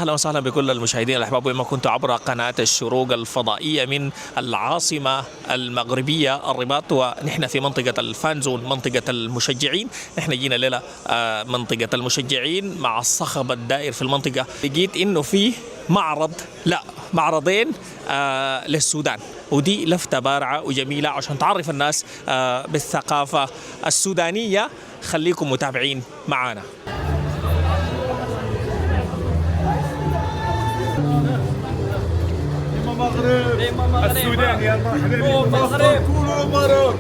أهلا وسهلا بكل المشاهدين الأحباب وما كنت عبر قناة الشروق الفضائية من العاصمة المغربية الرباط، ونحن في منطقة الفانزون منطقة المشجعين. نحن جينا ليلة منطقة المشجعين مع الصخب الدائر في المنطقة. لقيت إنه في معرض، لا معرضين للسودان، ودي لفتة بارعة وجميلة عشان تعرف الناس بالثقافة السودانية. خليكم متابعين معنا. المغرب السودان يا مرحبا المغرب كلوا مبروك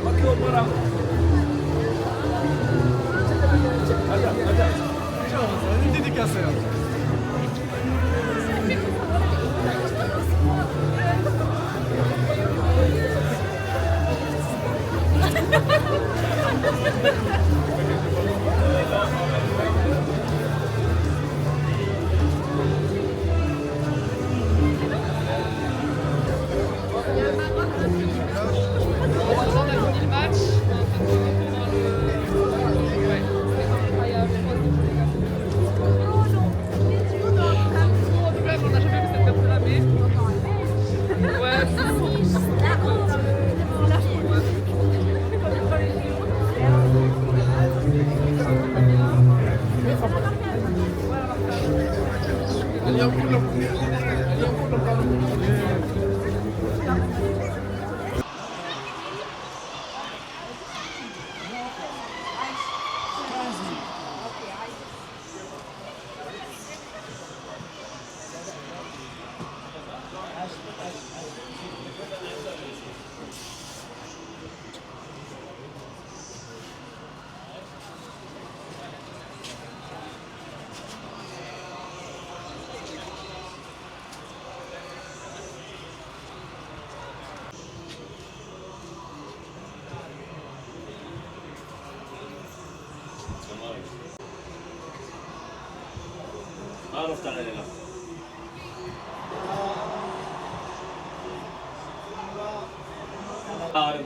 عرفت علينا.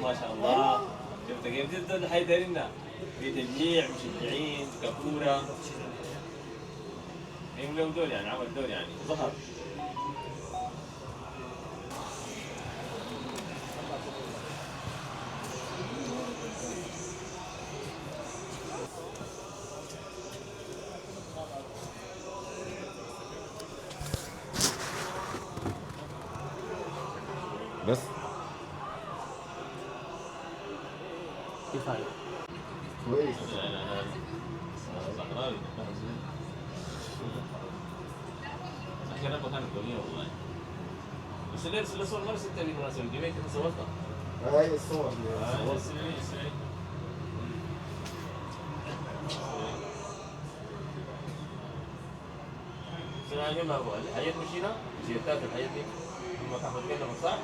ما شاء الله شفت كيف جدا الحيدرنا في تشجيع مشجعين كفورة يملوا دول، يعني عمل دول يعني ظهر. بس كفاية كويس. أخيرا مكان الدنيا والله. بس ليه الصور مرة ستة بالمناسبة الجميع كده صورتها. هاي الصور الحاجات مشينا زيادات الحاجات دي ما تاخذ لنا صح؟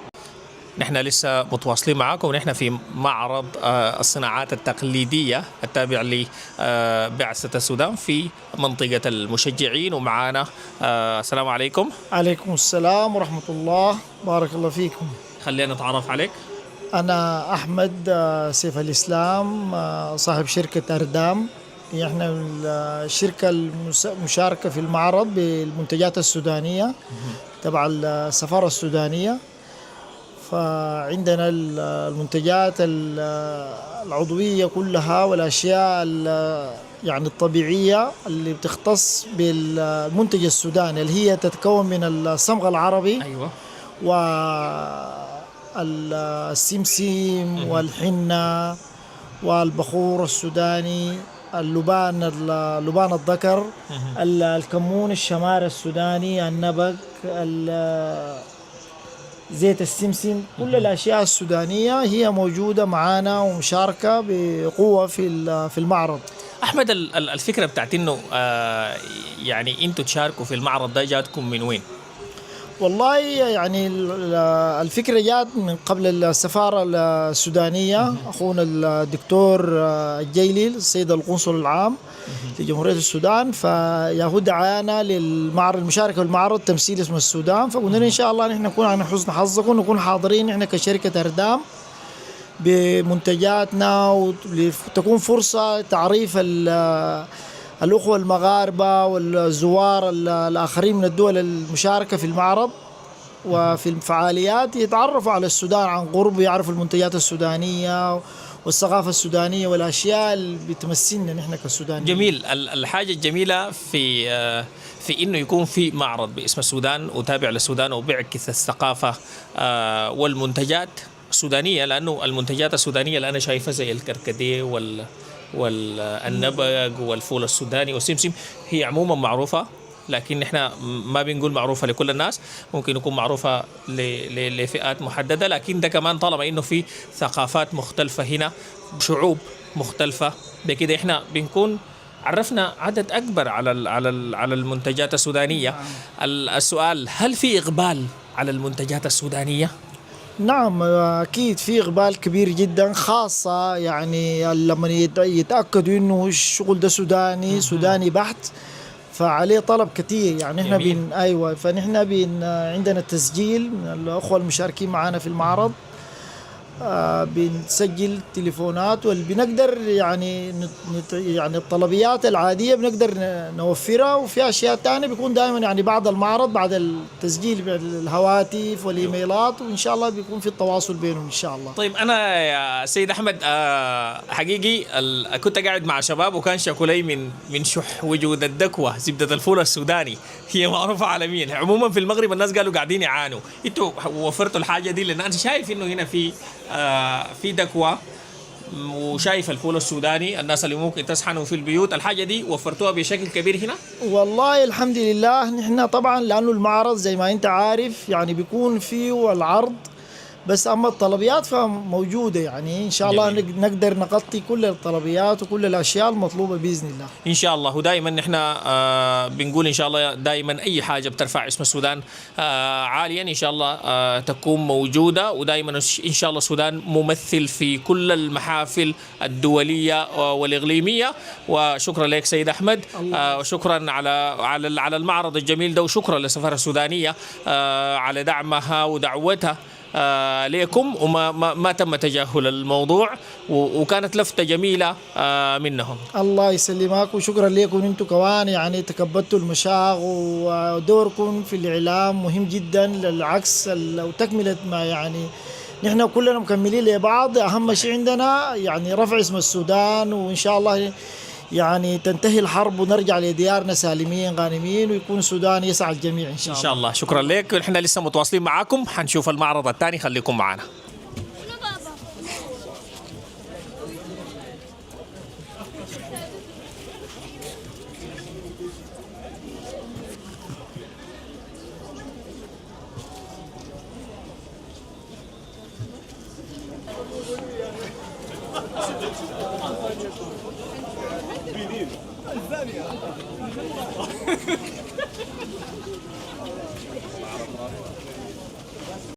نحن لسه متواصلين معاكم، ونحن في معرض الصناعات التقليدية التابع لبعثة السودان في منطقة المشجعين، ومعانا السلام عليكم. عليكم السلام ورحمة الله، بارك الله فيكم. خلينا نتعرف عليك. أنا أحمد سيف الإسلام، صاحب شركة أردام. احنا الشركة المشاركة في المعرض بالمنتجات السودانية تبع السفارة السودانية. فعندنا المنتجات العضوية كلها والأشياء يعني الطبيعية اللي بتختص بالمنتج السوداني، اللي هي تتكون من الصمغ العربي. أيوة. والسمسم والحنة والبخور السوداني، اللبان الذكر، الكمون الشمار السوداني، النبق، زيت السمسم، كل الأشياء السودانية هي موجودة معانا ومشاركة بقوة في المعرض. أحمد، الفكرة بتاعت إنه يعني أنتوا تشاركوا في المعرض ده جاتكم من وين؟ والله يعني الفكرة جات من قبل السفارة السودانية. أخونا الدكتور الجيلي السيد القنصل العام لجمهورية السودان، فياهو دعانا للمعرض، المشاركة في المعرض تمثيل اسم السودان. فقلنا إن شاء الله نحن نكون على حسن حظكم، نكون حاضرين نحن كشركة أردام بمنتجاتنا، وتكون فرصة تعريف الأخوة المغاربة والزوار الآخرين من الدول المشاركة في المعرض وفي الفعاليات يتعرفوا على السودان عن قرب، ويعرفوا المنتجات السودانية والثقافة السودانية والأشياء اللي بتمثلنا نحن كسودانيين. جميل. الحاجة الجميلة في إنه يكون في معرض باسم السودان وتابع للسودان وبيعكس الثقافة والمنتجات السودانية، لأنه المنتجات السودانية اللي أنا شايفها زي الكركديه والنبق والفول السوداني والسمسم هي عموما معروفة، لكن احنا ما بنقول معروفة لكل الناس، ممكن يكون معروفة لفئات محددة، لكن ده كمان طالما انه في ثقافات مختلفة هنا بشعوب مختلفة، بكده احنا بنكون عرفنا عدد أكبر على المنتجات السودانية. السؤال، هل في إقبال على المنتجات السودانية؟ نعم أكيد في إقبال كبير جدا، خاصة يعني لما يتأكدوا إنه الشغل ده سوداني بحت، فعليه طلب كثير. يعني احنا ايوه، فنحن عندنا تسجيل من الاخوه المشاركين معنا في المعرض، بنسجل تليفونات بنقدر يعني الطلبيات العاديه بنقدر نوفرها، وفي اشياء ثانيه بيكون دائما يعني بعد المعرض بعد التسجيل بالهواتف والايميلات، وان شاء الله بيكون في التواصل بينهم ان شاء الله. طيب انا يا سيد احمد حقيقي كنت قاعد مع شباب وكان شكوا لي من شح وجود الدكوه زبده الفول السوداني، هي معروفه عالميا. عموما في المغرب الناس قالوا قاعدين يعانوا، انتوا وفرتوا الحاجه دي؟ لان انا شايف انه هنا في دكوة وشايف الفول السوداني، الناس اللي ممكن تسحنوا في البيوت، الحاجة دي وفرتوها بشكل كبير هنا؟ والله الحمد لله، نحن طبعا لأنه المعرض زي ما انت عارف يعني بيكون فيه العرض بس، أما الطلبيات فموجودة، يعني إن شاء الله نقدر نغطي كل الطلبيات وكل الأشياء المطلوبة بإذن الله إن شاء الله. ودائما نحن بنقول إن شاء الله دائما أي حاجة بترفع اسم السودان عاليا إن شاء الله تكون موجودة، ودائما إن شاء الله السودان ممثل في كل المحافل الدولية والإقليمية. وشكرا لك سيد أحمد، وشكرا على المعرض الجميل ده، وشكرا للسفارة السودانية على دعمها ودعوتها ليكم، وما تم تجاهل الموضوع، وكانت لفتة جميلة منهم. الله يسلمك، وشكرا لكم انتم كمان، يعني تكبدتوا المشاغ، ودوركم في الإعلام مهم جدا للعكس وتكملة ما يعني نحن كلنا مكملين لبعض. أهم شيء عندنا يعني رفع اسم السودان، وإن شاء الله يعني تنتهي الحرب ونرجع لديارنا سالمين غانمين، ويكون السودان يسعى الجميع إن شاء الله. إن شاء الله. شكرا لك، نحن لسه متواصلين معاكم، حنشوف المعرض الثاني، خليكم معنا.